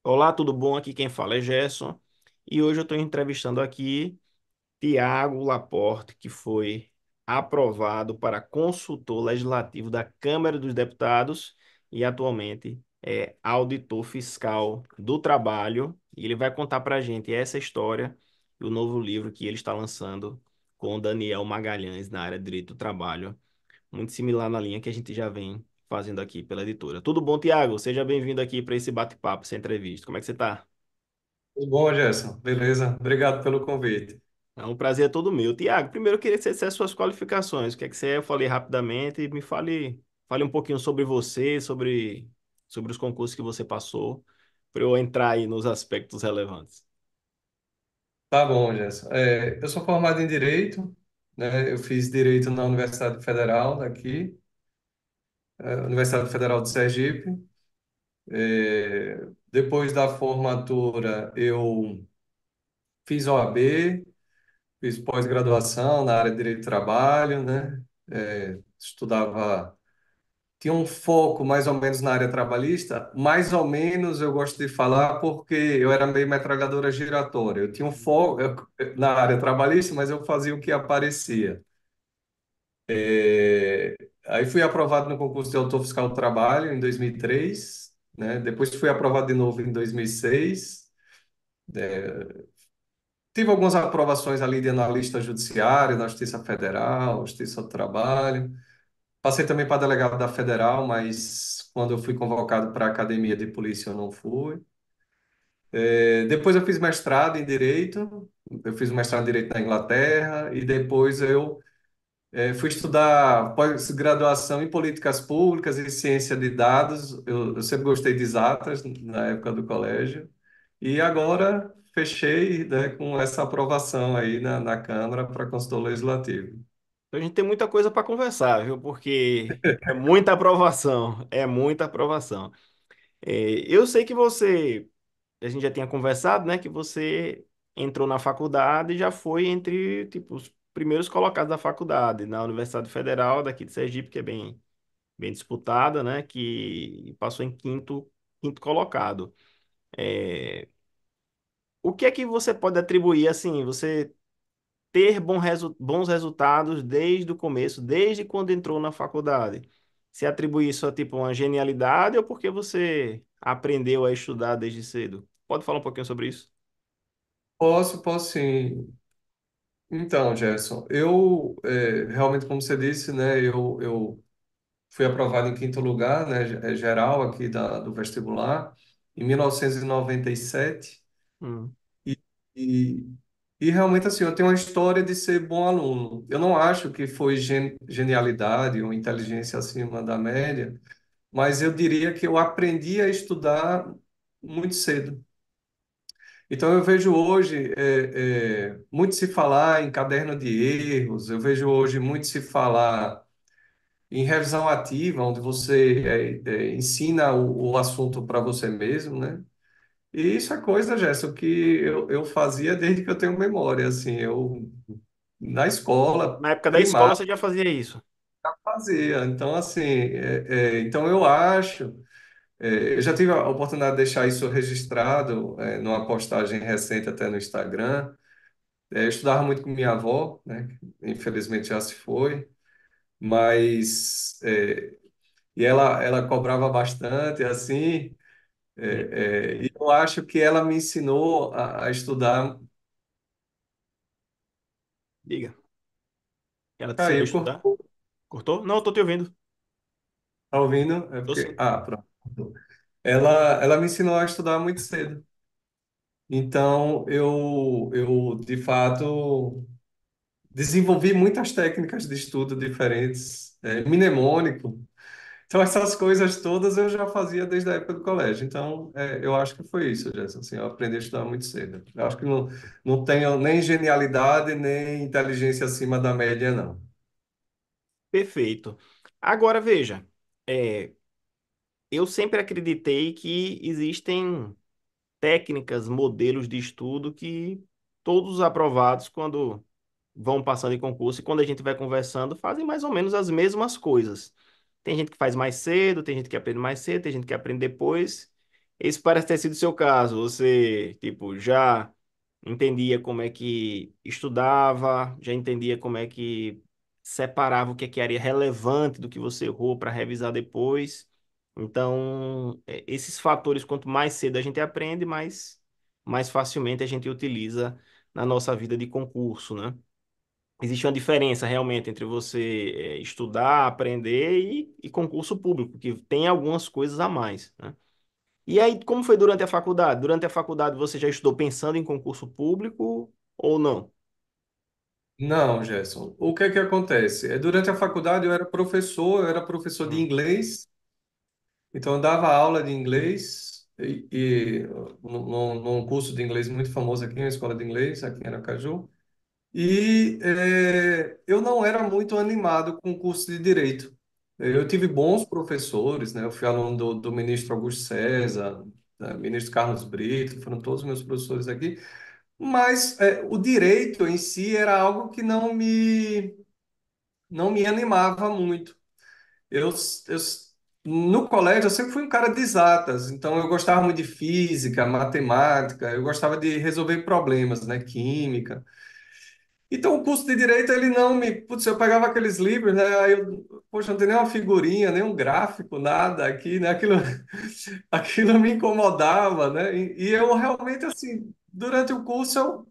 Olá, tudo bom? Aqui quem fala é Gerson. E hoje eu estou entrevistando aqui Tiago Laporte, que foi aprovado para consultor legislativo da Câmara dos Deputados e atualmente é auditor fiscal do trabalho. E ele vai contar para a gente essa história e o novo livro que ele está lançando com o Daniel Magalhães na área de Direito do Trabalho, muito similar na linha que a gente já vem fazendo aqui pela editora. Tudo bom, Tiago? Seja bem-vindo aqui para esse bate-papo, essa entrevista. Como é que você está? Tudo bom, Gerson? Beleza? Obrigado pelo convite. É um prazer todo meu. Tiago, primeiro eu queria que você dissesse suas qualificações. O que é que você é? Eu falei rapidamente. Me fale um pouquinho sobre você, sobre os concursos que você passou, para eu entrar aí nos aspectos relevantes. Tá bom, Gerson. Eu sou formado em Direito, né? Eu fiz Direito na Universidade Federal daqui, Universidade Federal de Sergipe. Depois da formatura, eu fiz OAB, fiz pós-graduação na área de Direito do Trabalho, né? Estudava. Tinha um foco mais ou menos na área trabalhista, mais ou menos eu gosto de falar porque eu era meio metralhadora giratória. Eu tinha um foco na área trabalhista, mas eu fazia o que aparecia. Aí fui aprovado no concurso de autor fiscal do trabalho em 2003, né? Depois fui aprovado de novo em 2006. Tive algumas aprovações ali de analista judiciário, na Justiça Federal, Justiça do Trabalho. Passei também para delegado da Federal, mas quando eu fui convocado para a Academia de Polícia eu não fui. Depois eu fiz mestrado em Direito, eu fiz um mestrado em Direito na Inglaterra e depois eu fui estudar pós-graduação em Políticas Públicas e Ciência de Dados. Eu sempre gostei de exatas na época do colégio e agora fechei, né, com essa aprovação aí na Câmara para consultor legislativo. Então a gente tem muita coisa para conversar, viu? Porque é muita aprovação, é muita aprovação. Eu sei que a gente já tinha conversado, né, que você entrou na faculdade e já foi entre, tipo, os primeiros colocados da faculdade, na Universidade Federal daqui de Sergipe, que é bem disputada, né, que passou em quinto colocado. É, o que é que você pode atribuir, assim, você ter bons resultados desde o começo, desde quando entrou na faculdade? Se atribui isso a, tipo, uma genialidade ou porque você aprendeu a estudar desde cedo? Pode falar um pouquinho sobre isso? Posso sim. Então, Gerson, realmente, como você disse, né, eu fui aprovado em quinto lugar, né, geral aqui do vestibular, em 1997, Hum. e, noventa e sete, e realmente, assim, eu tenho uma história de ser bom aluno. Eu não acho que foi genialidade ou inteligência acima da média, mas eu diria que eu aprendi a estudar muito cedo. Então, eu vejo hoje muito se falar em caderno de erros, eu vejo hoje muito se falar em revisão ativa, onde você ensina o assunto para você mesmo, né? E isso é coisa, Gerson, que eu fazia desde que eu tenho memória, assim, eu na escola Na época da escola primária você já fazia isso. fazia. Então, assim, então eu acho, eu já tive a oportunidade de deixar isso registrado, numa postagem recente até no Instagram. Eu estudava muito com minha avó, né? Que infelizmente já se foi, mas e ela cobrava bastante, assim, Hum. e eu acho que ela me ensinou a estudar. Diga. Ela te ensinou a Caiu, estudar? cortou, Cortou? Não, eu tô te ouvindo. tá ouvindo? É Tô porque, sim. pronto. Ela me ensinou a estudar muito cedo. Então, eu de fato desenvolvi muitas técnicas de estudo diferentes, mnemônico. Então, essas coisas todas eu já fazia desde a época do colégio. Então, eu acho que foi isso, Jéssica. Assim, eu aprendi a estudar muito cedo. Eu acho que não tenho nem genialidade, nem inteligência acima da média, não. Perfeito. Agora veja, é, eu sempre acreditei que existem técnicas, modelos de estudo que todos os aprovados, quando vão passando em concurso e quando a gente vai conversando, fazem mais ou menos as mesmas coisas. Tem gente que faz mais cedo, tem gente que aprende mais cedo, tem gente que aprende depois. esse parece ter sido o seu caso. Você, tipo, já entendia como é que estudava, já entendia como é que separava o que era relevante do que você errou para revisar depois. Então, esses fatores, quanto mais cedo a gente aprende, mais facilmente a gente utiliza na nossa vida de concurso, né? Existe uma diferença realmente entre você estudar, aprender e concurso público, que tem algumas coisas a mais, né? E aí, como foi durante a faculdade? Durante a faculdade você já estudou pensando em concurso público ou não? Não, Gerson. O que é que acontece? Durante a faculdade eu era professor de Hum, inglês, então eu dava aula de inglês num curso de inglês muito famoso aqui, uma escola de inglês aqui em Aracaju. E eu não era muito animado com o curso de direito. Eu tive bons professores, né? Eu fui aluno do ministro Augusto César, ministro Carlos Brito, foram todos meus professores aqui. Mas o direito em si era algo que não me animava muito. Eu, no colégio, eu sempre fui um cara de exatas, então eu gostava muito de física, matemática, eu gostava de resolver problemas, né? Química. Então, o curso de direito, ele não me. Putz, eu pegava aqueles livros, né? Aí eu, poxa, não tem nem uma figurinha, nem um gráfico, nada aqui, né? Aquilo, aquilo me incomodava, né? E eu realmente, assim, durante o curso,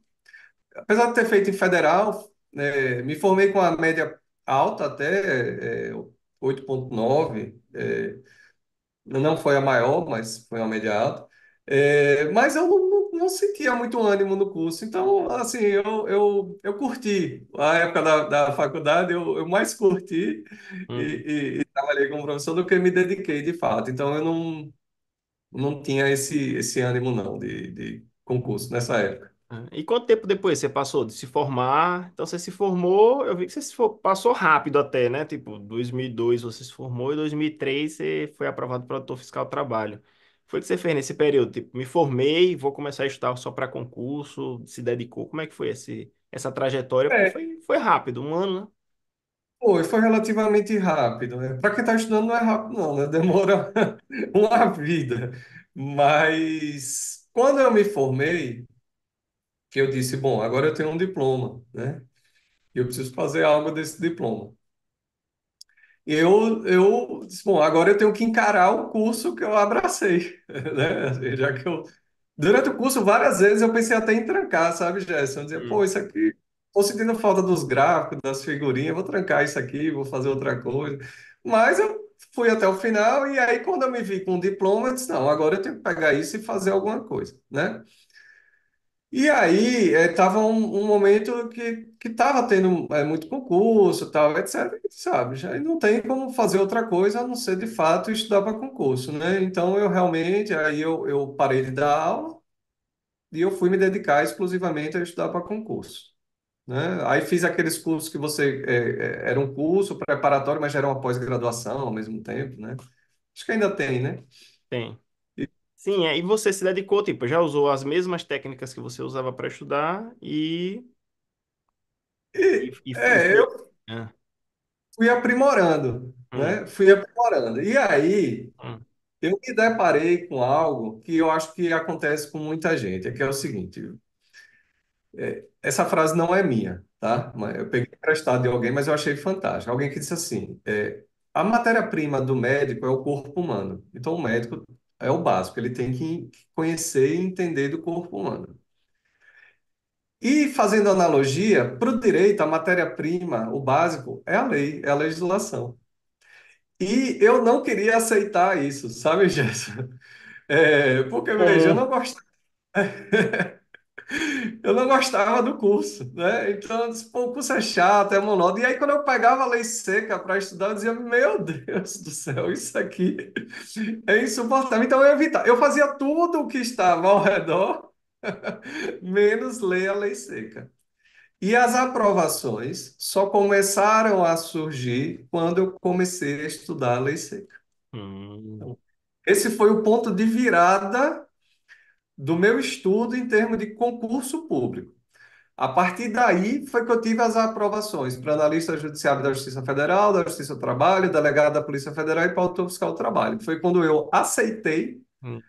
apesar de ter feito em federal, me formei com a média alta até 8,9. Não foi a maior, mas foi uma média alta. Mas eu não sentia muito ânimo no curso. Então, assim, eu curti. A época da faculdade, eu mais curti uhum. e trabalhei como professor do que me dediquei de fato. Então, eu não tinha esse ânimo, não, de concurso nessa época. E quanto tempo depois você passou de se formar? Então você se formou, eu vi que você passou rápido até, né? Tipo, 2002 você se formou e 2003 você foi aprovado para auditor fiscal do trabalho. Foi o que você fez nesse período? Tipo, me formei, vou começar a estudar só para concurso, se dedicou. Como é que foi essa trajetória? Porque É, foi rápido, um ano, né? foi relativamente rápido, né? Para quem está estudando não é rápido, não, né? Demora uma vida. Mas quando eu me formei, que eu disse, bom, agora eu tenho um diploma, né? E eu preciso fazer algo desse diploma. Eu disse, bom, agora eu tenho que encarar o curso que eu abracei, né? Assim, já que eu durante o curso, várias vezes eu pensei até em trancar, sabe, Gerson? Eu dizia, pô, Hum, isso aqui, tô sentindo falta dos gráficos, das figurinhas, vou trancar isso aqui, vou fazer outra coisa. Mas eu fui até o final e aí quando eu me vi com o diploma, eu disse, não, agora eu tenho que pegar isso e fazer alguma coisa, né? E aí estava um momento que estava tendo muito concurso, tal, etc, sabe? Já não tem como fazer outra coisa a não ser, de fato, estudar para concurso, né? Então, eu realmente, aí eu parei de dar aula, e eu fui me dedicar exclusivamente a estudar para concurso, né? Aí fiz aqueles cursos que era um curso preparatório, mas já era uma pós-graduação ao mesmo tempo, né? Acho que ainda tem, né? tem. E, Sim, e você se dedicou, tipo, já usou as mesmas técnicas que você usava para estudar e foi. eu Ah, fui aprimorando, hum, né? Fui aprimorando. E aí hum, eu me deparei com algo que eu acho que acontece com muita gente, que é o seguinte, essa frase não é minha, tá? Eu peguei emprestado de alguém, mas eu achei fantástico. Alguém que disse assim, a matéria-prima do médico é o corpo humano. Então, o médico é o básico, ele tem que conhecer e entender do corpo humano. E fazendo analogia, para o direito, a matéria-prima, o básico, é a lei, é a legislação. E eu não queria aceitar isso, sabe, Gerson? Porque, veja, comum. eu não gostava do curso, né? Então, eu disse, pô, o curso é chato, é monótono. E aí, quando eu pegava a lei seca para estudar, eu dizia, meu Deus do céu, isso aqui é insuportável. Então, eu evitava. Eu fazia tudo o que estava ao redor, menos ler a lei seca. E as aprovações só começaram a surgir quando eu comecei a estudar a lei seca. Hum, Então, esse foi o ponto de virada do meu estudo em termos de concurso público. A partir daí foi que eu tive as aprovações para analista judiciário da Justiça Federal, da Justiça do Trabalho, delegado da Polícia Federal e para autor fiscal do trabalho. Foi quando eu aceitei hum.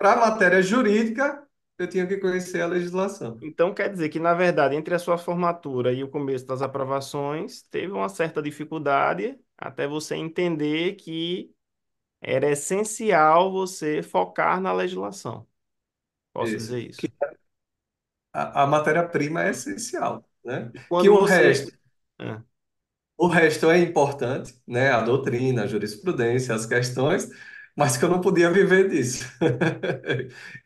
para a matéria jurídica, eu tinha que conhecer a legislação. Então quer dizer que, na verdade, entre a sua formatura e o começo das aprovações, teve uma certa dificuldade até você entender que era essencial você focar na legislação. Posso Isso. dizer isso. A matéria-prima é essencial, né? E Que quando você. Ah, o resto é importante, né? A doutrina, a jurisprudência, as questões, mas que eu não podia viver disso.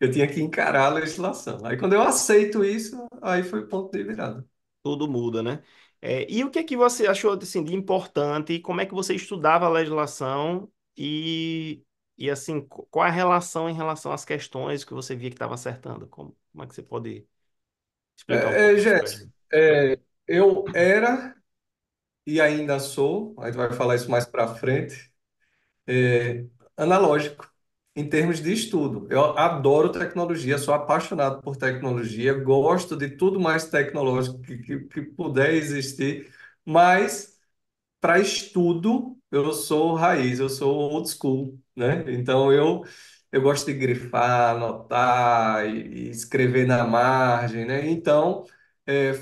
Eu tinha que encarar a legislação. Aí, quando eu aceito isso, aí foi o ponto de virada. tudo muda, né? E o que é que você achou assim, de importante? E como é que você estudava a legislação? E assim, qual a relação em relação às questões que você via que estava acertando? Como é que você pode explicar um pouco isso para Jéssica, gente? eu era e ainda sou, a gente vai falar isso mais para frente, é, analógico em termos de estudo. Eu adoro tecnologia, sou apaixonado por tecnologia, gosto de tudo mais tecnológico que puder existir, mas para estudo eu sou raiz, eu sou old school, né? Então eu gosto de grifar, anotar e escrever na margem, né? Então é,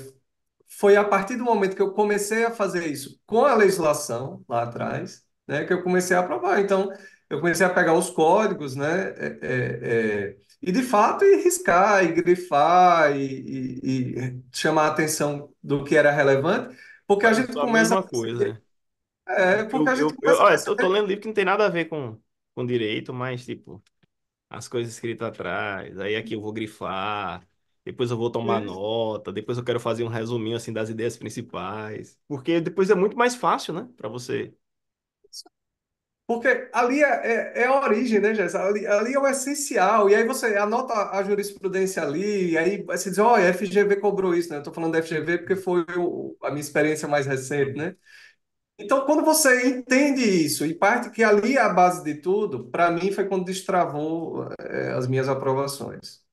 foi a partir do momento que eu comecei a fazer isso com a legislação lá atrás, né, que eu comecei a aprovar. Então, eu comecei a pegar os códigos, né, e de fato ir riscar, e grifar, e chamar a atenção do que era relevante, porque a Mas eu gente sou a começa a mesma perceber, coisa. porque a gente começa a Olha, eu tô perceber lendo livro que não tem nada a ver com direito, mas, tipo, as coisas escritas atrás. Aí aqui eu vou grifar, depois eu vou tomar isso. nota, depois eu quero fazer um resuminho, assim, das ideias principais. Porque depois é muito mais fácil, né, para você. Porque ali é a origem, né, Jéssica? Ali é o essencial. E aí você anota a jurisprudência ali, e aí você diz, ó, a FGV cobrou isso, né? Eu estou falando da FGV porque foi a minha experiência mais recente, né? Então, quando você entende isso e parte que ali é a base de tudo, para mim foi quando destravou, as minhas aprovações.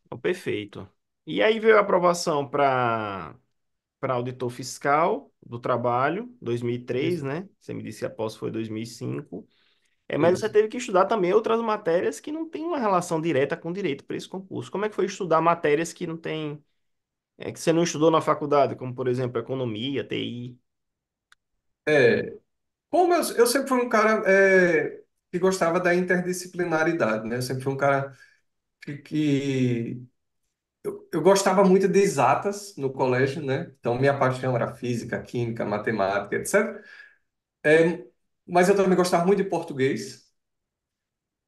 Então, perfeito. E aí veio a aprovação para auditor fiscal do trabalho, 2003, Isso. né? Você me disse que após foi 2005. Mas você Isso. teve que estudar também outras matérias que não têm uma relação direta com direito para esse concurso. Como é que foi estudar matérias que não tem, que você não estudou na faculdade, como por exemplo economia, TI? É, como eu sempre fui um cara que gostava da interdisciplinaridade, né? Eu sempre fui um cara que eu gostava muito de exatas no colégio, né? Então, minha paixão era física, química, matemática, etc. É, mas eu também gostava muito de português.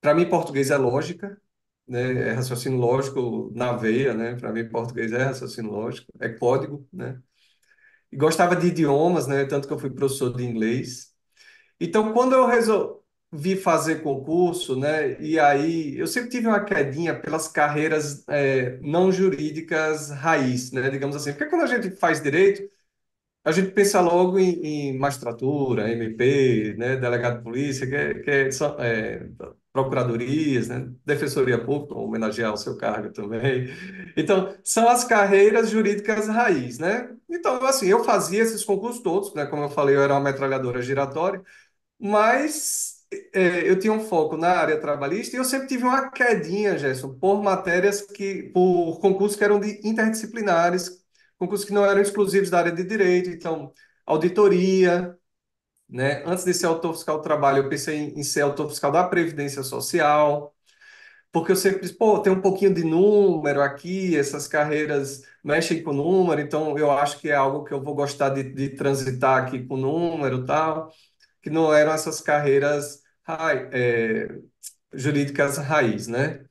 Para mim, português é lógica, né? É raciocínio lógico na veia, né? Para mim, português é raciocínio lógico, é código, né? E gostava de idiomas, né? Tanto que eu fui professor de inglês. Então, quando eu resolvi fazer concurso, né? E aí, eu sempre tive uma quedinha pelas carreiras não jurídicas raiz, né? Digamos assim. Porque quando a gente faz direito, a gente pensa logo em magistratura, MP, né? Delegado de polícia, são procuradorias, né? Defensoria Pública, homenagear o seu cargo também. Então, são as carreiras jurídicas raiz, né? Então, assim, eu fazia esses concursos todos, né? Como eu falei, eu era uma metralhadora giratória, mas eu tinha um foco na área trabalhista e eu sempre tive uma quedinha, Gerson, por por concursos que eram interdisciplinares, concursos que não eram exclusivos da área de direito, então, auditoria, né? Antes de ser autor fiscal do trabalho, eu pensei em ser autor fiscal da Previdência Social, porque eu sempre disse, pô, tem um pouquinho de número aqui, essas carreiras mexem com número, então eu acho que é algo que eu vou gostar de transitar aqui com número e tal, que não eram essas carreiras jurídicas raiz, né?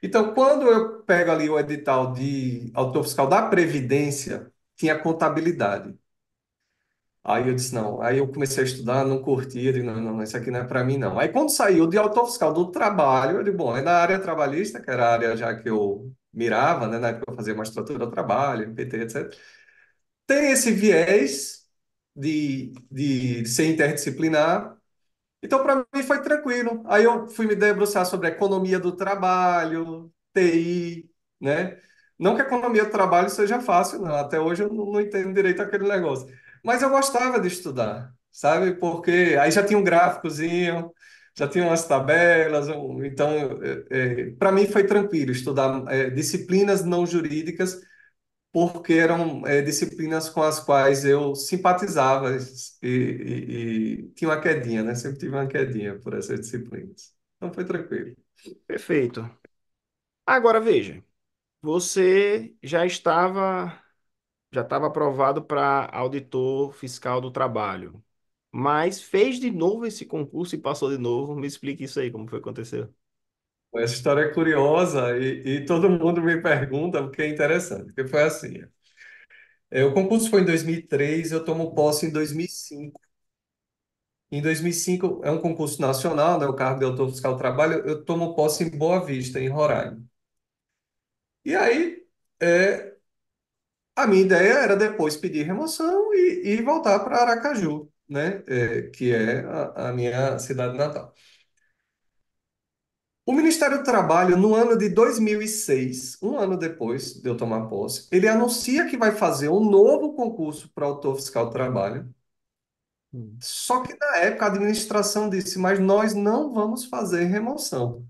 Então, quando eu pego ali o edital de autor fiscal da Previdência, tinha contabilidade. Aí eu disse, não. Aí eu comecei a estudar, não curtia, eu digo, não, não, isso aqui não é para mim, não. Aí quando saiu de autor fiscal do trabalho, eu digo, bom, é na área trabalhista, que era a área já que eu mirava, né? Na época eu fazia magistratura do trabalho, MPT, etc. Tem esse viés de ser interdisciplinar, então, para mim foi tranquilo. Aí eu fui me debruçar sobre a economia do trabalho, TI, né? Não que a economia do trabalho seja fácil, não. Até hoje eu não entendo direito aquele negócio. Mas eu gostava de estudar, sabe? Porque aí já tinha um gráficozinho. já tinha umas tabelas, então, para mim foi tranquilo estudar disciplinas não jurídicas, porque eram disciplinas com as quais eu simpatizava e tinha uma quedinha, né? Sempre tive uma quedinha por essas disciplinas. Então foi tranquilo. Perfeito. Agora veja, você já estava aprovado para auditor fiscal do trabalho, mas fez de novo esse concurso e passou de novo. Me explique isso aí, como foi que aconteceu? Essa história é curiosa e todo mundo me pergunta porque é interessante, porque foi assim. O concurso foi em 2003, eu tomo posse em 2005. Em 2005 é um concurso nacional, né, o cargo de autor fiscal do trabalho, eu tomo posse em Boa Vista, em Roraima. E aí, é, a minha ideia era depois pedir remoção e voltar para Aracaju, né, que é a minha cidade natal. O Ministério do Trabalho, no ano de 2006, um ano depois de eu tomar posse, ele anuncia que vai fazer um novo concurso para autor fiscal do trabalho. Hum. Só que na época a administração disse, mas nós não vamos fazer remoção.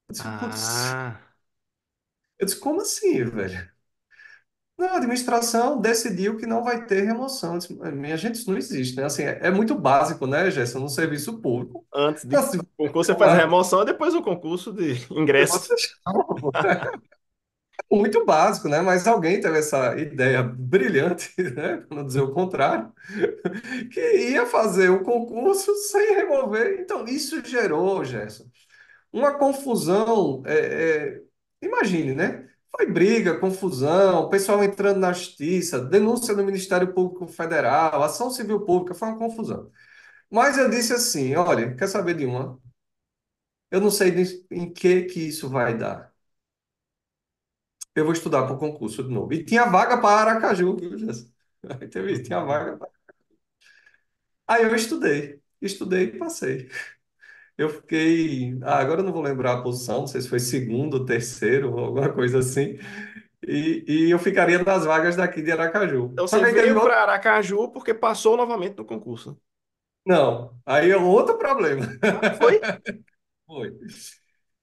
Eu disse, putz, Ah, eu disse, como assim, velho? Não, a administração decidiu que não vai ter remoção. Eu disse, minha gente, isso não existe, né? Assim, é muito básico, né, Gerson, no serviço público. antes de Assim, concurso você não faz a há- remoção e depois o concurso de ingresso. você chama. Muito básico, né? Mas alguém teve essa ideia brilhante, né? Para não dizer o contrário, que ia fazer o concurso sem remover. Então, isso gerou, Gerson, uma confusão. Imagine, né? Foi briga, confusão, o pessoal entrando na justiça, denúncia no Ministério Público Federal, ação civil pública, foi uma confusão. Mas eu disse assim: olha, quer saber de uma? Eu não sei em que isso vai dar. Eu vou estudar para o concurso de novo. E tinha vaga para Aracaju, viu, Jéssica? Aí teve isso, tinha vaga. Aí eu estudei e passei. Eu fiquei, agora eu não vou lembrar a posição, não sei se foi segundo, terceiro, ou alguma coisa assim. E eu ficaria nas vagas daqui de Aracaju. Então Só você que aí teve veio outro. para Aracaju porque passou novamente no concurso. Não, aí é outro problema. Ah, foi? Foi.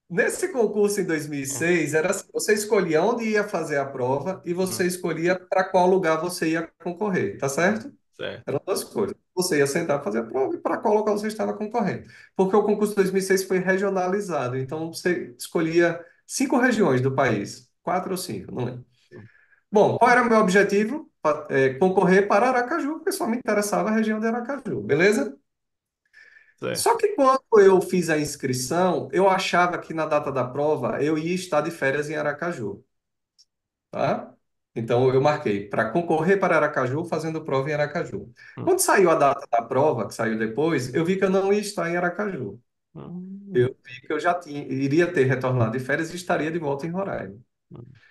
Nesse concurso em Hum, 2006, era assim, você escolhia onde ia fazer a prova e você hum, escolhia para qual lugar você ia concorrer, tá certo? certo. Eram duas coisas. Você ia sentar para fazer a prova e para qual local você estava concorrendo. Porque o concurso de 2006 foi regionalizado, então você escolhia 5 regiões do país, 4 ou 5, não lembro. Bom, qual era o meu objetivo? Concorrer para Aracaju, porque só me interessava a região de Aracaju, beleza? Certo. Só que quando eu fiz a inscrição, eu achava que na data da prova eu ia estar de férias em Aracaju, tá? Então eu marquei para concorrer para Aracaju fazendo prova em Aracaju. Hum, Quando saiu a data da prova, que saiu depois, eu vi que eu não ia estar em Aracaju. hum, Eu vi que eu já iria ter retornado de férias e estaria de volta em Roraima. hum.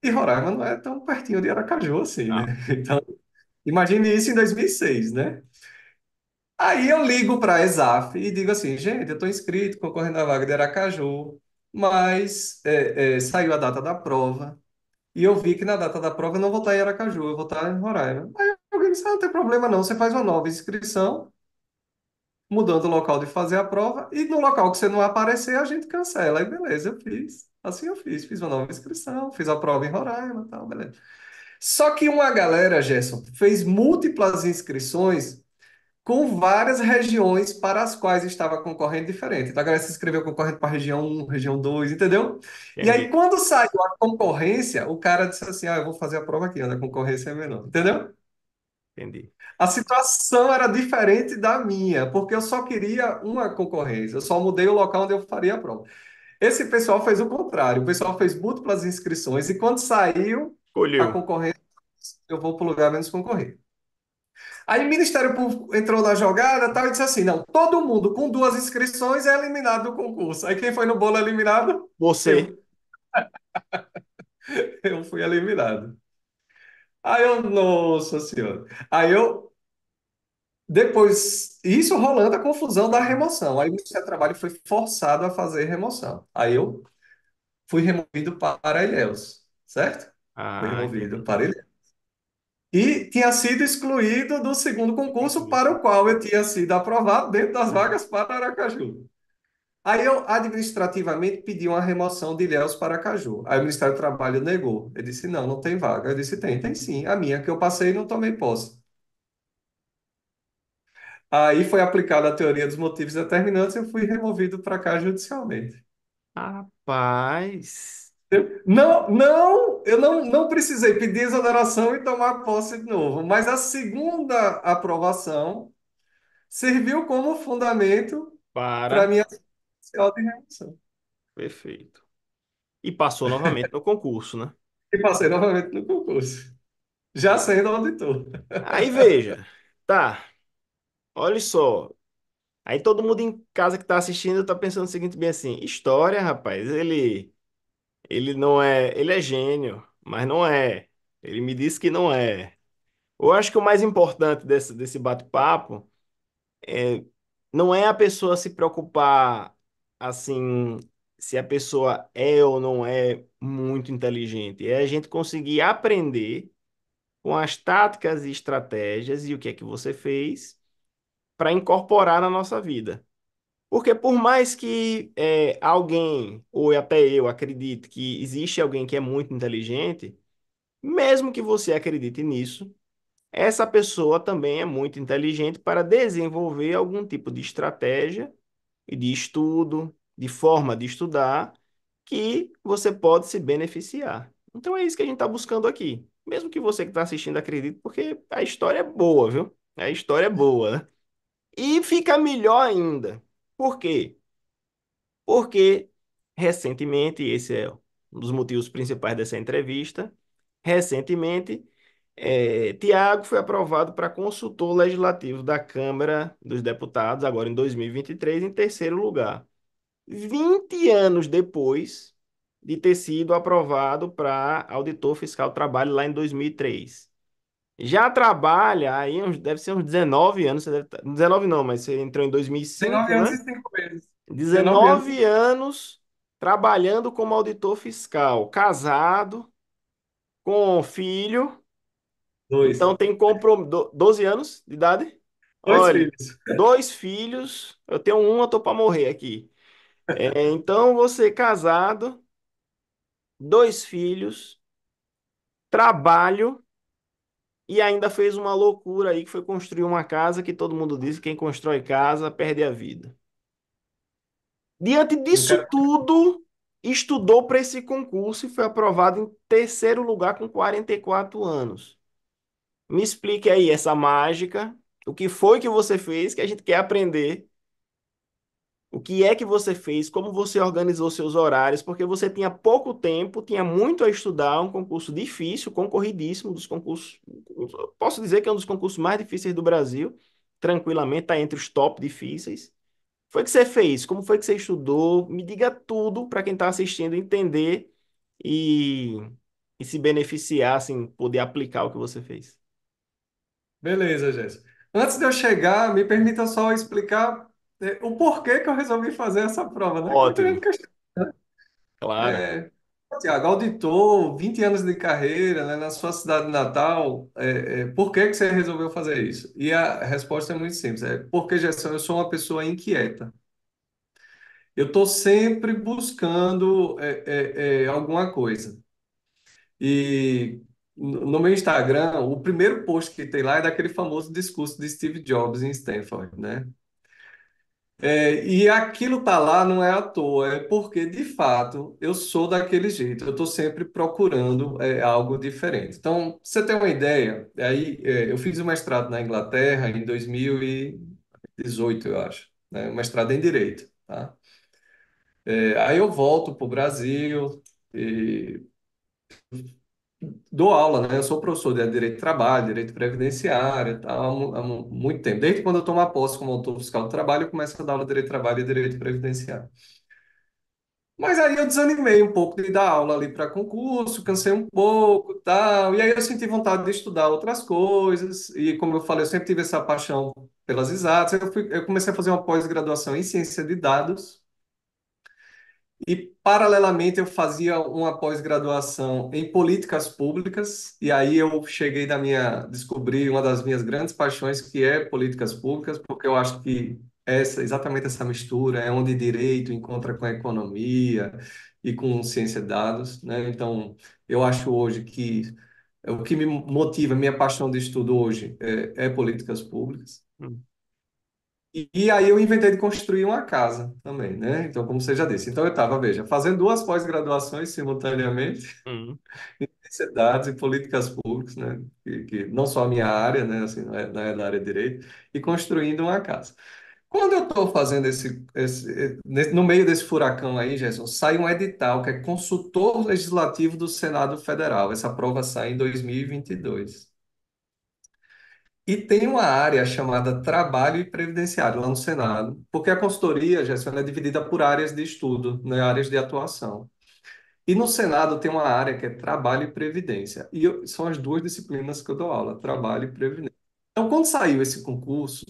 E Roraima não é tão pertinho de Aracaju assim, né? Não, Então, imagine isso em 2006, né? Aí eu ligo para a ESAF e digo assim, gente, eu estou inscrito, concorrendo à vaga de Aracaju, mas saiu a data da prova e eu vi que na data da prova eu não vou estar em Aracaju, eu vou estar em Roraima. Aí alguém disse, não tem problema não, você faz uma nova inscrição, mudando o local de fazer a prova, e no local que você não aparecer, a gente cancela. Aí beleza, eu fiz. Assim eu fiz uma nova inscrição, fiz a prova em Roraima, e tal, beleza. Só que uma galera, Gerson, fez múltiplas inscrições com várias regiões para as quais estava concorrendo diferente. Então, a galera se inscreveu concorrendo para a região 1, região 2, entendeu? E aí, entendi, quando saiu a concorrência, o cara disse assim, eu vou fazer a prova aqui, onde a concorrência é menor, entendeu? entendi. A situação era diferente da minha, porque eu só queria uma concorrência, eu só mudei o local onde eu faria a prova. Esse pessoal fez o contrário, o pessoal fez múltiplas inscrições e quando saiu a Escolheu. concorrência, eu vou para o lugar menos concorrido. Aí o Ministério Público entrou na jogada tal, e disse assim: não, todo mundo com 2 inscrições é eliminado do concurso. Aí quem foi no bolo eliminado? Você. Eu. Eu fui eliminado. Aí eu, nossa senhora. Aí eu, depois, isso rolando a confusão da remoção. Aí o Ministério do Trabalho foi forçado a fazer remoção. Aí eu fui removido para Ilhéus, certo? Fui Ah, removido entendi. para Ilhéus. e tinha sido excluído do segundo concurso para Concurso. o qual eu tinha sido aprovado dentro das vagas para Aracaju. Aí eu administrativamente pedi uma remoção de Ilhéus para Aracaju. Aí o Ministério do Trabalho negou. Eu disse, não, não tem vaga. Eu disse, tem sim. A minha que eu passei não tomei posse. Aí foi aplicada a teoria dos motivos determinantes e eu fui removido para cá judicialmente. Rapaz, Eu não precisei pedir exoneração e tomar posse de novo, mas a segunda aprovação serviu como fundamento para a para. minha social de remoção. Perfeito. E passou novamente no concurso, né? E passei novamente no concurso, já sendo auditor. Aí veja, tá, olha só. Aí todo mundo em casa que tá assistindo tá pensando o seguinte, bem assim, história, rapaz, ele não é, ele é gênio, mas não é. Ele me disse que não é. Eu acho que o mais importante desse bate-papo é não é a pessoa se preocupar assim se a pessoa é ou não é muito inteligente, é a gente conseguir aprender com as táticas e estratégias e o que é que você fez para incorporar na nossa vida. Porque por mais que alguém, ou até eu, acredite que existe alguém que é muito inteligente, mesmo que você acredite nisso, essa pessoa também é muito inteligente para desenvolver algum tipo de estratégia e de estudo, de forma de estudar, que você pode se beneficiar. Então é isso que a gente está buscando aqui. Mesmo que você que está assistindo acredite, porque a história é boa, viu? A história é boa, né? E fica melhor ainda. Por quê? Porque recentemente, esse é um dos motivos principais dessa entrevista, recentemente, Tiago foi aprovado para consultor legislativo da Câmara dos Deputados, agora em 2023, em terceiro lugar. 20 anos depois de ter sido aprovado para auditor fiscal do trabalho lá em 2003. Já trabalha aí, deve ser uns 19 anos, 19 não, mas você entrou em Tem 2005, 9 anos né? e 5 meses. 19 anos. 19 anos trabalhando como auditor fiscal, casado, com filho, Dois. então tem compromisso, 12 anos de idade? Dois Olha, filhos. dois filhos, eu tenho um, eu tô para morrer aqui. Então você casado, dois filhos, trabalho e ainda fez uma loucura aí que foi construir uma casa que todo mundo diz que quem constrói casa perde a vida. Diante Não disso quero. tudo, estudou para esse concurso e foi aprovado em terceiro lugar com 44 anos. Me explique aí essa mágica, o que foi que você fez, que a gente quer aprender. O que é que você fez, como você organizou seus horários, porque você tinha pouco tempo, tinha muito a estudar, um concurso difícil, concorridíssimo, dos concursos, posso dizer que é um dos concursos mais difíceis do Brasil, tranquilamente, está entre os top difíceis. Foi que você fez? Como foi que você estudou? Me diga tudo para quem está assistindo entender e, e se beneficiar, assim, poder aplicar o que você fez. Beleza, Jéssica. Antes de eu chegar, me permita só explicar o porquê que eu resolvi fazer essa prova, né? Que muita gente Ótimo, questiona. claro. É, Tiago, auditor, 20 anos de carreira, né, na sua cidade natal, por que que você resolveu fazer isso? E a resposta é muito simples, porque, Gerson, eu sou uma pessoa inquieta. Eu estou sempre buscando alguma coisa. E no meu Instagram, o primeiro post que tem lá é daquele famoso discurso de Steve Jobs em Stanford, né? E aquilo tá lá não é à toa, é porque, de fato, eu sou daquele jeito. Eu estou sempre procurando algo diferente. Então, pra você tem uma ideia, eu fiz o mestrado na Inglaterra em 2018, eu acho, né? Um mestrado em Direito, tá? Aí eu volto para o Brasil e dou aula, né? Eu sou professor de Direito do Trabalho, Direito Previdenciário, e tal, muito tempo. Desde quando eu tomo a posse como autor fiscal do trabalho, eu começo a dar aula de Direito do Trabalho e Direito Previdenciário. Mas aí eu desanimei um pouco de dar aula ali para concurso, cansei um pouco, tal. E aí eu senti vontade de estudar outras coisas. E como eu falei, eu sempre tive essa paixão pelas exatas. Eu comecei a fazer uma pós-graduação em ciência de dados. E, paralelamente, eu fazia uma pós-graduação em políticas públicas, e aí eu cheguei descobri uma das minhas grandes paixões, que é políticas públicas, porque eu acho que exatamente essa mistura é onde direito encontra com a economia e com ciência de dados, né? Então, eu acho hoje que o que me motiva, minha paixão de estudo hoje é políticas públicas. Hum, E aí eu inventei de construir uma casa também, né? Então, como você já disse. Então, eu estava, veja, fazendo duas pós-graduações simultaneamente, hum, em sociedades e políticas públicas, né? Que não só a minha área, né? Assim, não é da área de direito, e construindo uma casa. Quando eu estou fazendo no meio desse furacão aí, Gerson, sai um edital que é consultor legislativo do Senado Federal. Essa prova sai em 2022. E tem uma área chamada Trabalho e Previdenciário lá no Senado, porque a consultoria, Gerson, ela é dividida por áreas de estudo, né, áreas de atuação. E no Senado tem uma área que é Trabalho e Previdência. São as duas disciplinas que eu dou aula, Trabalho e Previdência. Então, quando saiu esse concurso,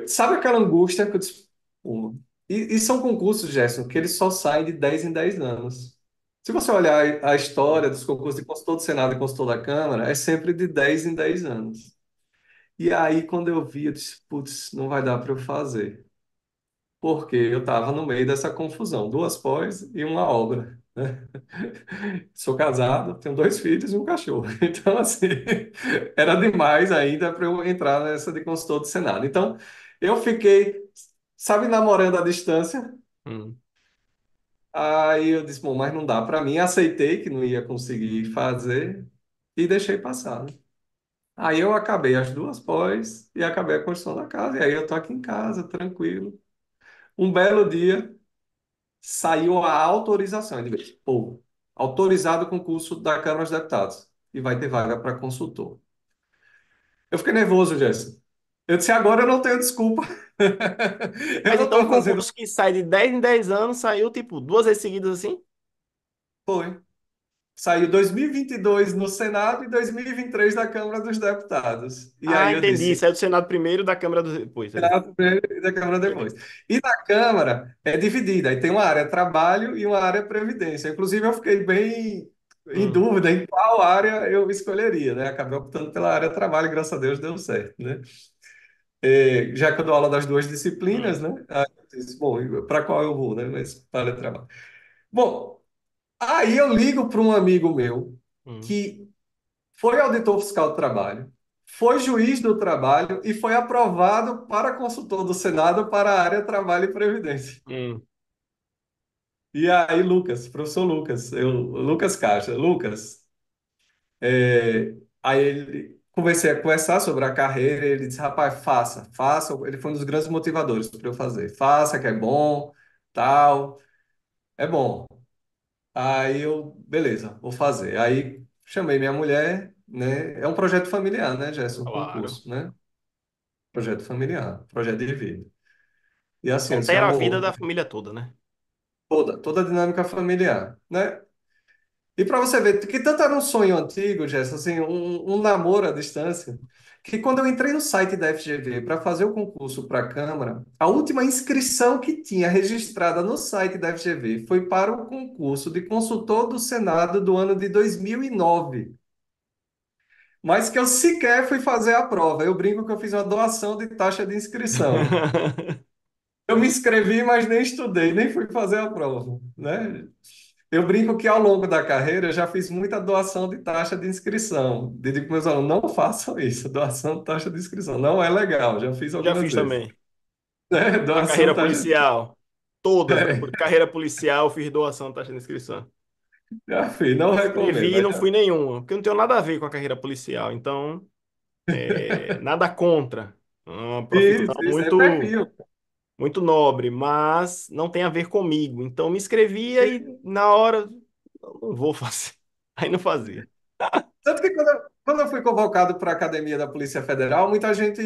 sabe aquela angústia que eu disse, pô, e são concursos, Gerson, que eles só saem de 10 em 10 anos. Se você olhar a história dos concursos de consultor do Senado e consultor da Câmara, é sempre de 10 em 10 anos. E aí, quando eu vi, eu disse, putz, não vai dar para eu fazer. Porque eu estava no meio dessa confusão, duas pós e uma obra, né? Sou casado, tenho dois filhos e um cachorro. Então, assim, era demais ainda para eu entrar nessa de consultor do Senado. Então, eu fiquei, sabe, namorando à distância. hum, Aí eu disse, bom, mas não dá para mim. Aceitei que não ia conseguir fazer e deixei passar, né? Aí eu acabei as duas pós e acabei a construção da casa. E aí eu tô aqui em casa, tranquilo. Um belo dia, saiu a autorização. Ele disse, pô, autorizado o concurso da Câmara dos Deputados. E vai ter vaga para consultor. Eu fiquei nervoso, Jéssica. Eu disse, agora eu não tenho desculpa. Eu Mas não então um estou fazendo. concurso que sai de 10 em 10 anos saiu tipo duas vezes seguidas assim? Foi. Saiu 2022 no Senado e 2023 na Câmara dos Deputados. E Ah, aí eu entendi. disse, Saiu do Senado primeiro, da Câmara depois. Aí. Senado primeiro e da Câmara depois. E na Câmara é dividida, aí tem uma área trabalho e uma área previdência. Inclusive, eu fiquei bem em Hum, dúvida em qual área eu escolheria, né? Acabei optando pela área trabalho, graças a Deus deu certo, né? Já que eu dou aula das duas disciplinas, hum, né? Aí eu disse, bom, para qual eu vou, né? Mas para a área de trabalho. Bom, aí eu ligo para um amigo meu hum, que foi auditor fiscal do trabalho, foi juiz do trabalho e foi aprovado para consultor do Senado para a área Trabalho e Previdência. hum, E aí, Lucas, professor Lucas, Lucas Caixa, Lucas, aí ele comecei a conversar sobre a carreira, e ele disse, rapaz, faça, ele foi um dos grandes motivadores para eu fazer, faça que é bom, tal, é bom. Aí eu, beleza, vou fazer. Aí chamei minha mulher, né? É um projeto familiar, né, Gerson? Um claro. concurso, né? Projeto familiar, projeto de vida. E assim, eu disse, Altera a vida amor, da família toda, né? toda a dinâmica familiar, né? E para você ver que tanto era um sonho antigo, Gerson, assim, um namoro à distância, que quando eu entrei no site da FGV para fazer o concurso para a Câmara, a última inscrição que tinha registrada no site da FGV foi para o concurso de consultor do Senado do ano de 2009. Mas que eu sequer fui fazer a prova. Eu brinco que eu fiz uma doação de taxa de inscrição. Eu me inscrevi, mas nem estudei, nem fui fazer a prova, né? Eu brinco que ao longo da carreira eu já fiz muita doação de taxa de inscrição. Eu digo para meus alunos, não façam isso, doação de taxa de inscrição. Não é legal, já fiz Já algumas fiz vezes. também. Né? Na Doação carreira de taxa. policial. Todas, né? É, Carreira policial, fiz doação, taxa de inscrição. já fiz, não recomendo. Escrevi e não fui nenhuma, porque eu não tenho nada a ver com a carreira policial. Então, nada contra. É uma profissão Isso é muito, perfil. muito nobre, mas não tem a ver comigo. Então, me inscrevia e na hora, não vou fazer. Aí não fazia. Tanto que quando eu fui convocado para a Academia da Polícia Federal, muita gente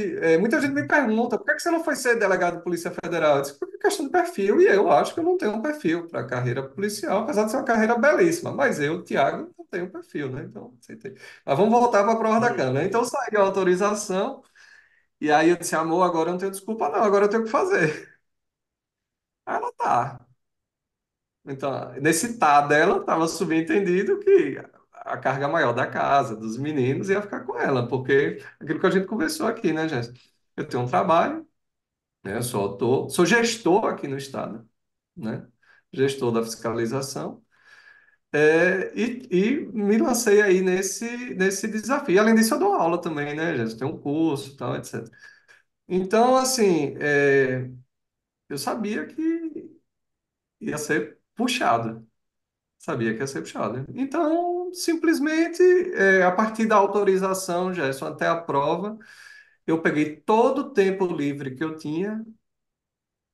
me pergunta por que você não foi ser delegado de Polícia Federal? Eu disse, porque é questão de perfil, e eu acho que eu não tenho um perfil para a carreira policial, apesar de ser uma carreira belíssima, mas eu, Tiago, não tenho perfil, né? Então, aceitei. Mas vamos voltar para a prova da Hum. Câmara. Então, saiu a autorização, e aí eu disse, amor, agora eu não tenho desculpa não, agora eu tenho que fazer. Aí ela tá. Então, nesse tá dela, estava subentendido que a carga maior da casa, dos meninos, ia ficar com ela, porque aquilo que a gente conversou aqui, né, Jéssica? Eu tenho um trabalho, né? Eu sou gestor aqui no estado, né? Gestor da fiscalização. E me lancei aí nesse desafio. Além disso, eu dou aula também, né, Jéssica? Tem um curso, e tal, etc. Então, assim, eu sabia que ia ser puxado. Sabia que ia ser puxado. Então, simplesmente, a partir da autorização, Gerson, até a prova, eu peguei todo o tempo livre que eu tinha,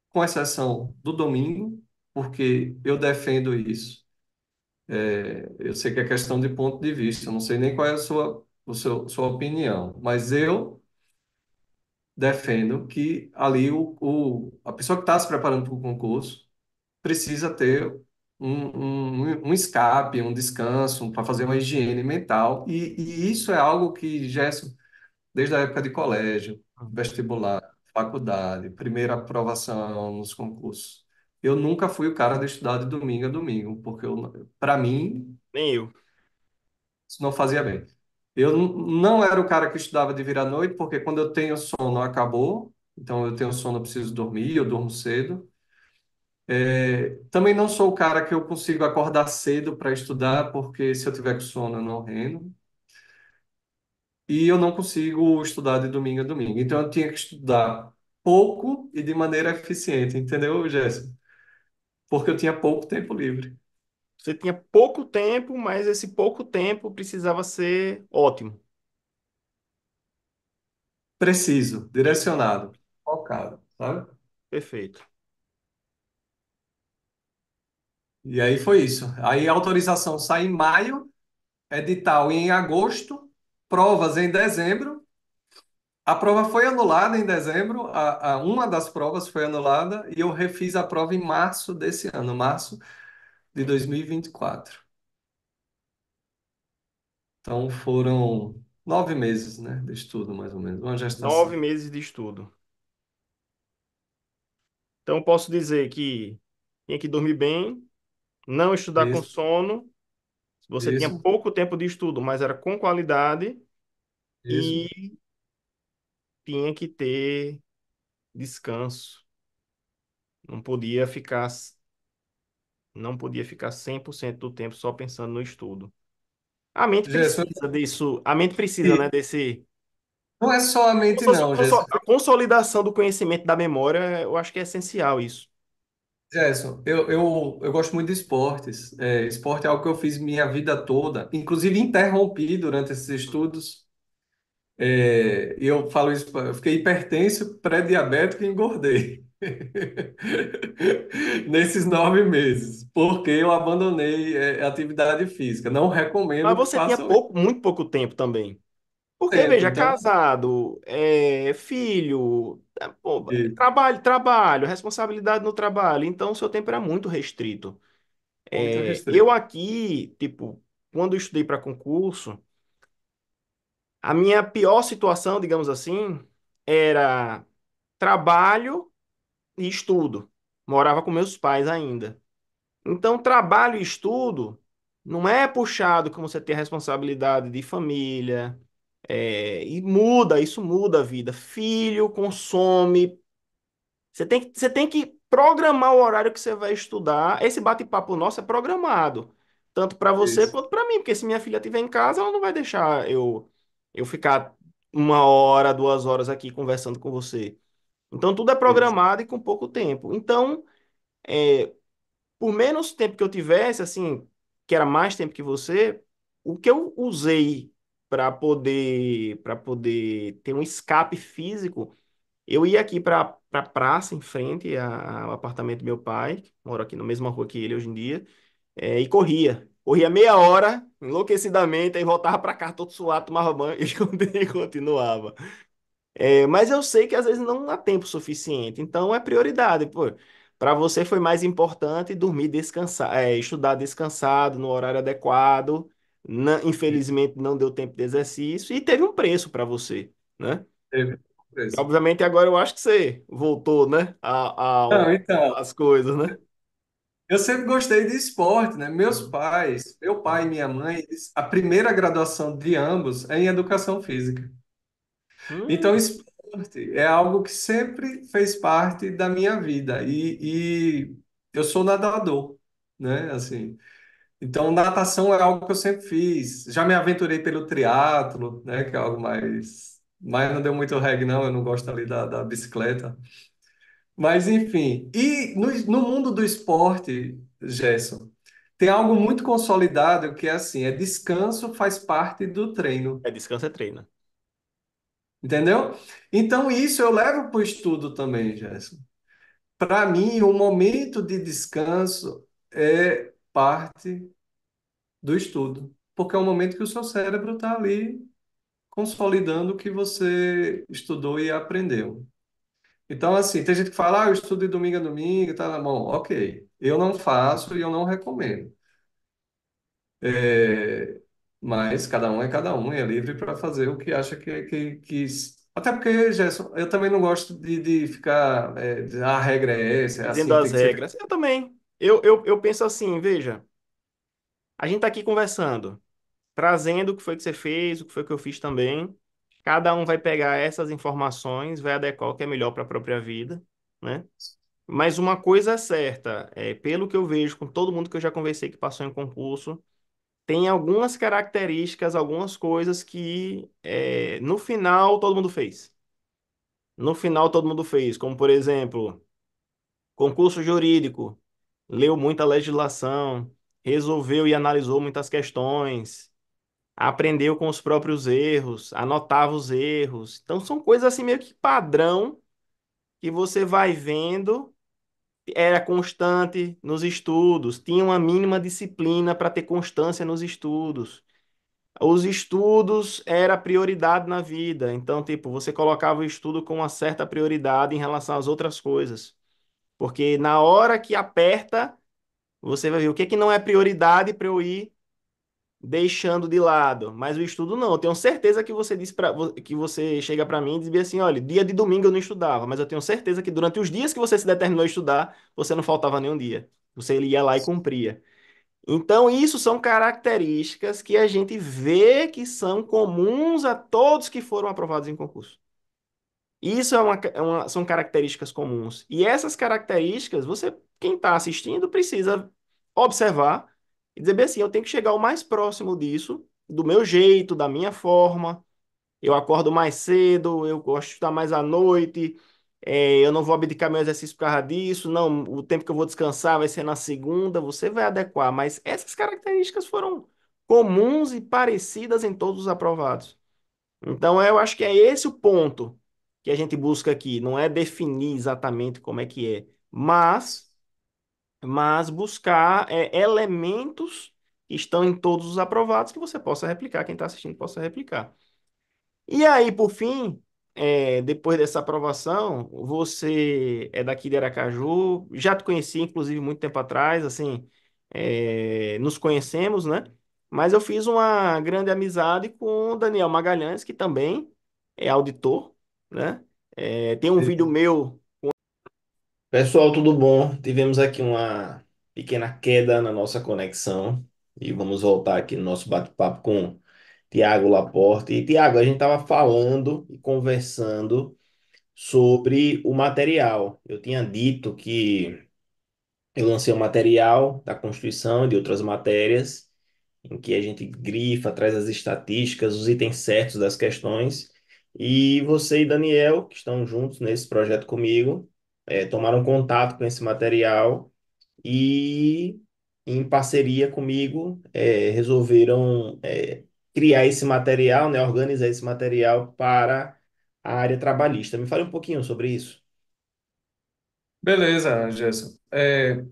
com exceção do domingo, porque eu defendo isso. Eu sei que é questão de ponto de vista, eu não sei nem qual é sua opinião, mas eu defendo que ali a pessoa que está se preparando para o concurso precisa ter um escape, um descanso, para fazer uma higiene mental. E isso é algo que, Gerson, desde a época de colégio, vestibular, faculdade, primeira aprovação nos concursos, eu nunca fui o cara de estudar de domingo a domingo, porque para mim, Nem eu. isso não fazia bem. Eu não era o cara que estudava de vir à noite, porque quando eu tenho sono, acabou. Então, eu tenho sono, eu preciso dormir, eu durmo cedo. Também não sou o cara que eu consigo acordar cedo para estudar, porque se eu tiver com sono eu não rendo. E eu não consigo estudar de domingo a domingo. Então eu tinha que estudar pouco e de maneira eficiente, entendeu, Jéssica? Porque eu tinha pouco tempo livre. Você tinha pouco tempo, mas esse pouco tempo precisava ser ótimo. Preciso, direcionado, focado, sabe? Perfeito. E aí foi isso. Aí a autorização sai em maio, edital em agosto, provas em dezembro. A prova foi anulada em dezembro, uma das provas foi anulada e eu refiz a prova em março desse ano, março de 2024. Então foram 9 meses, né, de estudo, mais ou menos, uma Nove gestação. meses de estudo. Então, eu posso dizer que tinha que dormir bem, não estudar com Isso, sono. Você tinha isso, pouco tempo de estudo, mas era com qualidade isso. e tinha que ter descanso. Não podia ficar, não podia ficar 100% do tempo só pensando no estudo. A mente Gerson, precisa disso, a mente precisa, né, desse não é só a como mente, se fosse não, Gerson. a consolidação do conhecimento da memória, eu acho que é essencial isso. Gerson, eu gosto muito de esportes. Esporte é algo que eu fiz minha vida toda, inclusive interrompi durante esses estudos. E eu falo isso, eu fiquei hipertenso, pré-diabético e engordei. Nesses 9 meses, porque eu abandonei, atividade física. Não Mas recomendo que você tinha façam isso. pouco, muito pouco tempo também. Porque, Tempo, veja, então, casado, filho, pô, isso, trabalho, responsabilidade no trabalho. Então, o seu tempo era muito restrito. muito Eu restrito. aqui, tipo, quando eu estudei para concurso, a minha pior situação, digamos assim, era trabalho e estudo. Morava com meus pais ainda. Então, trabalho e estudo não é puxado como você ter responsabilidade de família. E muda, isso muda a vida. Filho consome. Você tem que programar o horário que você vai estudar. Esse bate-papo nosso é programado. Tanto para você Isso, quanto para mim. Porque se minha filha estiver em casa, ela não vai deixar eu ficar 1 hora, 2 horas aqui conversando com você. Então, tudo é isso. programado e com pouco tempo. Então, por menos tempo que eu tivesse, assim, que era mais tempo que você, o que eu usei para poder ter um escape físico, eu ia aqui para praça em frente ao apartamento do meu pai, que moro aqui na mesma rua que ele hoje em dia, e corria. Corria meia hora, enlouquecidamente, aí voltava para casa todo suado, tomava banho e continuava. Mas eu sei que às vezes não há tempo suficiente, então é prioridade, pô. Para você foi mais importante dormir, descansar, estudar descansado, no horário adequado. Infelizmente não deu tempo de exercício e teve um preço para você, né? Teve E, preço. obviamente agora eu acho que você voltou, né, Não, então, às coisas, né? Eu sempre gostei de esporte, né? Meus Uhum. pais, meu pai e Uhum. minha mãe, a primeira graduação de ambos é em educação física. Então, Hum, esporte é algo que sempre fez parte da minha vida. E eu sou nadador, né? Assim, então, natação é algo que eu sempre fiz. Já me aventurei pelo triatlo, né? Que é algo mais. Mas não deu muito reggae, não. Eu não gosto ali da bicicleta. Mas, enfim. E no mundo do esporte, Gerson, tem algo muito consolidado que é assim: é descanso faz parte do treino. é descanso é treino. Entendeu? Então, isso eu levo para o estudo também, Gerson. Para mim, o momento de descanso é parte do estudo, porque é o momento que o seu cérebro está ali consolidando o que você estudou e aprendeu. Então, assim, tem gente que fala, eu estudo de domingo a domingo, tá na mão. Ok, eu não faço e eu não recomendo. É, mas cada um é cada um e é livre para fazer o que acha que... Até porque, Gerson, eu também não gosto de ficar, a regra é essa, é Dizendo assim, as tem que ser... regras. Eu também. Eu penso assim, veja, a gente tá aqui conversando, trazendo o que foi que você fez, o que foi que eu fiz também. Cada um vai pegar essas informações, vai adequar o que é melhor para a própria vida, né? Mas uma coisa é certa, pelo que eu vejo com todo mundo que eu já conversei que passou em concurso, tem algumas características, algumas coisas que no final todo mundo fez. No final todo mundo fez, como por exemplo, concurso jurídico, leu muita legislação, resolveu e analisou muitas questões, aprendeu com os próprios erros, anotava os erros. Então são coisas assim meio que padrão que você vai vendo, era constante nos estudos, tinha uma mínima disciplina para ter constância nos estudos. Os estudos era prioridade na vida, então, tipo, você colocava o estudo com uma certa prioridade em relação às outras coisas. Porque na hora que aperta, você vai ver o que que não é prioridade para eu ir deixando de lado. Mas o estudo não. Eu tenho certeza que você disse para que você chega para mim e diz bem assim, olha, dia de domingo eu não estudava, mas eu tenho certeza que durante os dias que você se determinou a estudar, você não faltava nenhum dia. Você ia lá e cumpria. Então, isso são características que a gente vê que são comuns a todos que foram aprovados em concurso. Isso são características comuns. E essas características, quem está assistindo, precisa observar e dizer bem assim: eu tenho que chegar o mais próximo disso, do meu jeito, da minha forma. Eu acordo mais cedo, eu gosto de estudar mais à noite, eu não vou abdicar meu exercício por causa disso. Não, o tempo que eu vou descansar vai ser na segunda, você vai adequar. Mas essas características foram comuns e parecidas em todos os aprovados. Então, eu acho que é esse o ponto que a gente busca aqui. Não é definir exatamente como é que é, mas buscar elementos que estão em todos os aprovados que você possa replicar, quem está assistindo possa replicar. E aí, por fim, depois dessa aprovação, você é daqui de Aracaju, já te conheci, inclusive, muito tempo atrás, assim, nos conhecemos, né? Mas eu fiz uma grande amizade com o Daniel Magalhães, que também é auditor, né? Tem um vídeo meu. Pessoal, tudo bom? Tivemos aqui uma pequena queda na nossa conexão e vamos voltar aqui no nosso bate-papo com Tiago Laporte. E Tiago, a gente estava falando e conversando sobre o material. Eu tinha dito que eu lancei um material da Constituição e de outras matérias, em que a gente grifa, traz as estatísticas, os itens certos das questões. E você e Daniel, que estão juntos nesse projeto comigo, tomaram contato com esse material e, em parceria comigo, resolveram criar esse material, né, organizar esse material para a área trabalhista. Me fale um pouquinho sobre isso. Beleza, Gerson.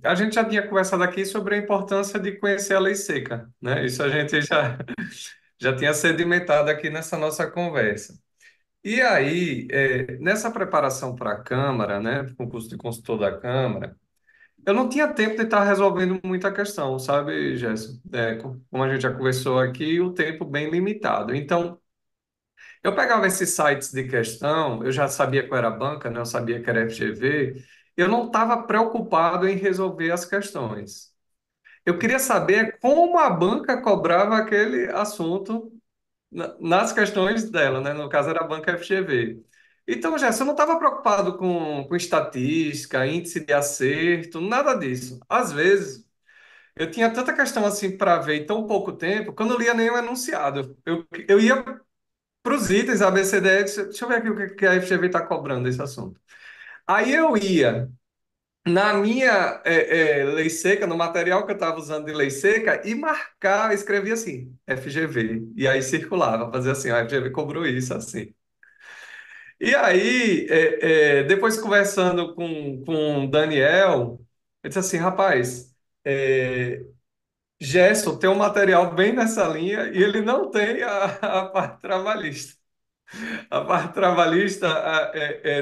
A gente já tinha conversado aqui sobre a importância de conhecer a lei seca, né? Isso a gente já tinha sedimentado aqui nessa nossa conversa. E aí, nessa preparação para a Câmara, né, concurso de consultor da Câmara, eu não tinha tempo de estar resolvendo muita questão, sabe, Gerson? Como a gente já conversou aqui, o tempo bem limitado. Então, eu pegava esses sites de questão, eu já sabia qual era a banca, né, eu sabia que era FGV, eu não estava preocupado em resolver as questões. Eu queria saber como a banca cobrava aquele assunto nas questões dela, né? No caso era a banca FGV. Então, Gerson, eu não estava preocupado com estatística, índice de acerto, nada disso. Às vezes, eu tinha tanta questão assim para ver em tão pouco tempo, quando eu lia nenhum enunciado. Eu ia para os itens A, B, C, D, E, deixa eu ver aqui o que a FGV está cobrando desse assunto. Aí eu ia na minha lei seca, no material que eu estava usando de lei seca, e marcar, escrevia assim, FGV. E aí circulava, fazia assim, a FGV cobrou isso, assim. E aí, depois conversando com o Daniel, ele disse assim, rapaz, Gerson tem um material bem nessa linha e ele não tem a parte trabalhista. A parte trabalhista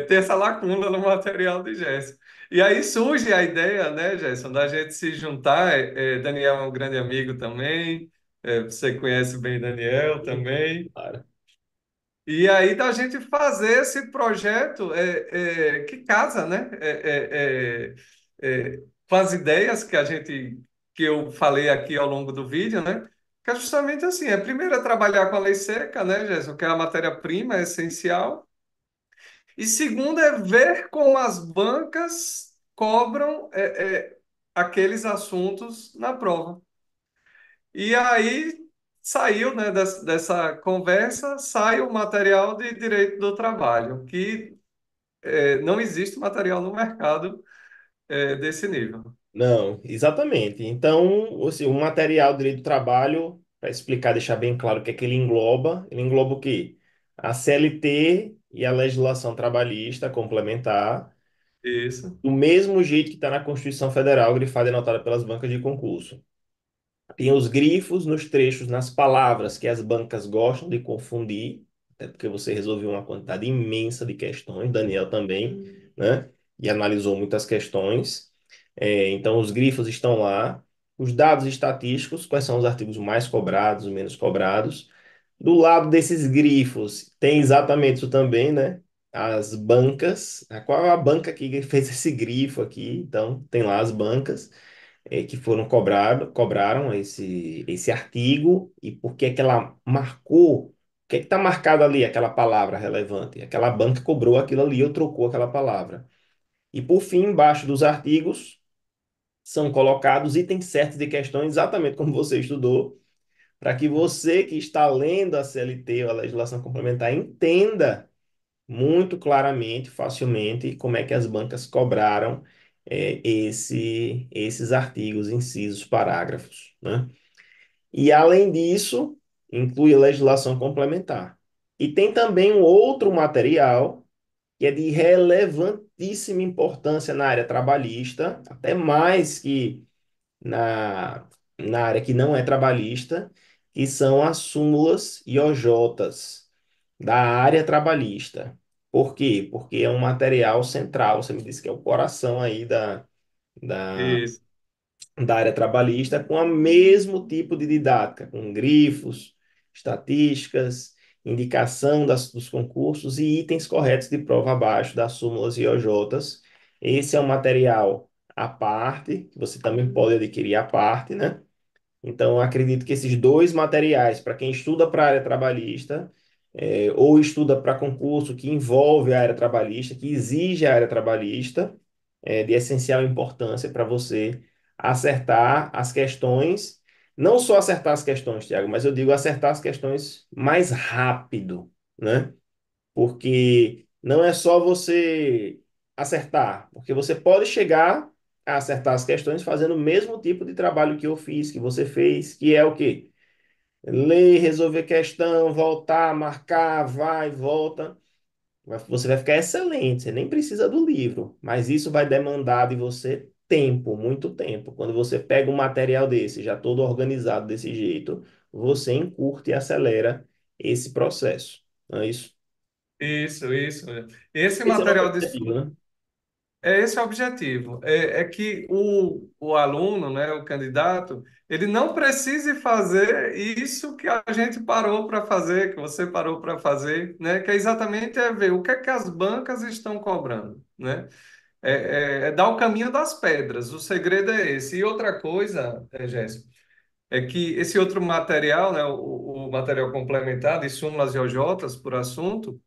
tem essa lacuna no material de Gerson. E aí surge a ideia, né, Gerson, da gente se juntar. Daniel é um grande amigo também, você conhece bem Daniel também. Claro. E aí da gente fazer esse projeto que casa, né, com as ideias que eu falei aqui ao longo do vídeo, né, que é justamente assim, primeiro é trabalhar com a lei seca, né, Gerson, que é a matéria-prima essencial, e segundo é ver como as bancas cobram aqueles assuntos na prova. E aí saiu, né, dessa conversa, sai o material de direito do trabalho, que não existe material no mercado desse nível. Não, exatamente. Então, assim, o material de direito do trabalho, para explicar, deixar bem claro o que é que ele engloba o quê? A CLT e a legislação trabalhista complementar, Isso, do mesmo jeito que está na Constituição Federal, grifada e anotada pelas bancas de concurso. Tem os grifos nos trechos, nas palavras que as bancas gostam de confundir, até porque você resolveu uma quantidade imensa de questões, Daniel também, né? E analisou muitas questões. Então, os grifos estão lá. Os dados estatísticos, quais são os artigos mais cobrados, menos cobrados. Do lado desses grifos, tem exatamente isso também, né? As bancas. Qual é a banca que fez esse grifo aqui? Então, tem lá as bancas que foram cobraram esse artigo e por que que ela marcou, o que está marcado ali, aquela palavra relevante. Aquela banca cobrou aquilo ali ou trocou aquela palavra. E por fim, embaixo dos artigos, são colocados itens certos de questões, exatamente como você estudou, para que você que está lendo a CLT ou a legislação complementar entenda muito claramente, facilmente, como é que as bancas cobraram esses artigos, incisos, parágrafos, né? E, além disso, inclui a legislação complementar. E tem também um outro material que é de relevantíssima importância na área trabalhista, até mais que na, na área que não é trabalhista, que são as súmulas e OJs da área trabalhista. Por quê? Porque é um material central, você me disse que é o coração aí da, isso, da área trabalhista, com o mesmo tipo de didática, com grifos, estatísticas, indicação dos concursos e itens corretos de prova abaixo das súmulas e OJs. Esse é um material à parte, que você também pode adquirir à parte, né? Então, eu acredito que esses dois materiais, para quem estuda para a área trabalhista, ou estuda para concurso que envolve a área trabalhista, que exige a área trabalhista, é de essencial importância para você acertar as questões, não só acertar as questões, Tiago, mas eu digo acertar as questões mais rápido, né? Porque não é só você acertar, porque você pode chegar a acertar as questões fazendo o mesmo tipo de trabalho que eu fiz, que você fez, que é o quê? Ler, resolver questão, voltar, marcar, vai, volta. Você vai ficar excelente, você nem precisa do livro, mas isso vai demandar de você tempo, muito tempo. Quando você pega um material desse, já todo organizado desse jeito, você encurta e acelera esse processo. Não é isso? isso. Esse Esse é o nosso material de objetivo, né? esse é o objetivo. É que o aluno, né, o candidato, ele não precise fazer isso que a gente parou para fazer, que você parou para fazer, né, que é exatamente ver o que é que as bancas estão cobrando, né? É dar o caminho das pedras. O segredo é esse. E outra coisa, Jéssica, é que esse outro material, né, o material complementar de súmulas e OJs por assunto,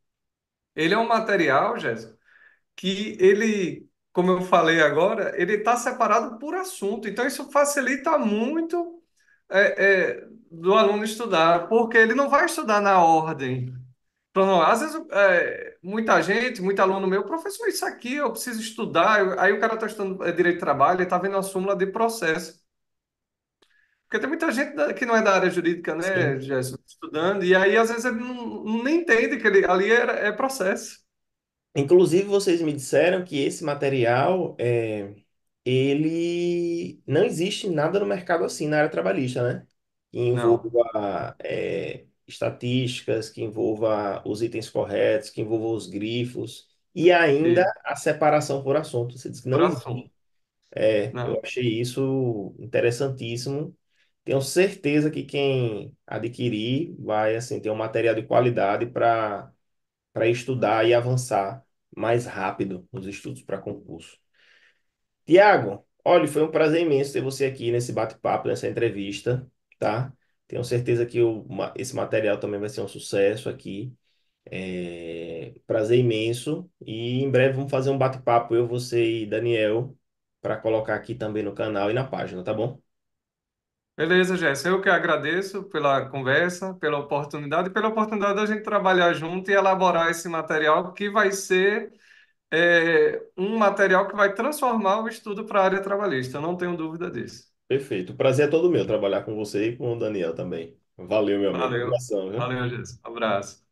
ele é um material, Jéssica, que ele, como eu falei agora, ele está separado por assunto. Então, isso facilita muito do aluno estudar, porque ele não vai estudar na ordem. Então, não, às vezes, muita gente, muito aluno meu, professor, isso aqui eu preciso estudar. Aí o cara está estudando direito de trabalho e está vendo a súmula de processo. Porque tem muita gente que não é da área jurídica, né, Sim. Gerson, estudando, e aí às vezes ele não nem entende que ali é processo. Inclusive, vocês me disseram que esse material, ele não existe nada no mercado assim, na área trabalhista, né? Que Não, envolva, estatísticas, que envolva os itens corretos, que envolva os grifos e ainda e a separação por assunto. Você disse que não por existe. assunto. Eu Não. achei isso interessantíssimo. Tenho certeza que quem adquirir vai assim ter um material de qualidade para estudar e avançar mais rápido nos estudos para concurso. Tiago, olha, foi um prazer imenso ter você aqui nesse bate-papo, nessa entrevista, tá? Tenho certeza que esse material também vai ser um sucesso aqui. Prazer imenso. E em breve vamos fazer um bate-papo, eu, você e Daniel, para colocar aqui também no canal e na página, tá bom? Beleza, Gerson, eu que agradeço pela conversa, pela oportunidade e pela oportunidade da gente trabalhar junto e elaborar esse material que vai ser um material que vai transformar o estudo para a área trabalhista, eu não tenho dúvida disso. Perfeito. O prazer é todo meu trabalhar com você e com o Daniel também. Valeu, meu amigo. Valeu, Abração, viu? valeu, Gerson. Abraço.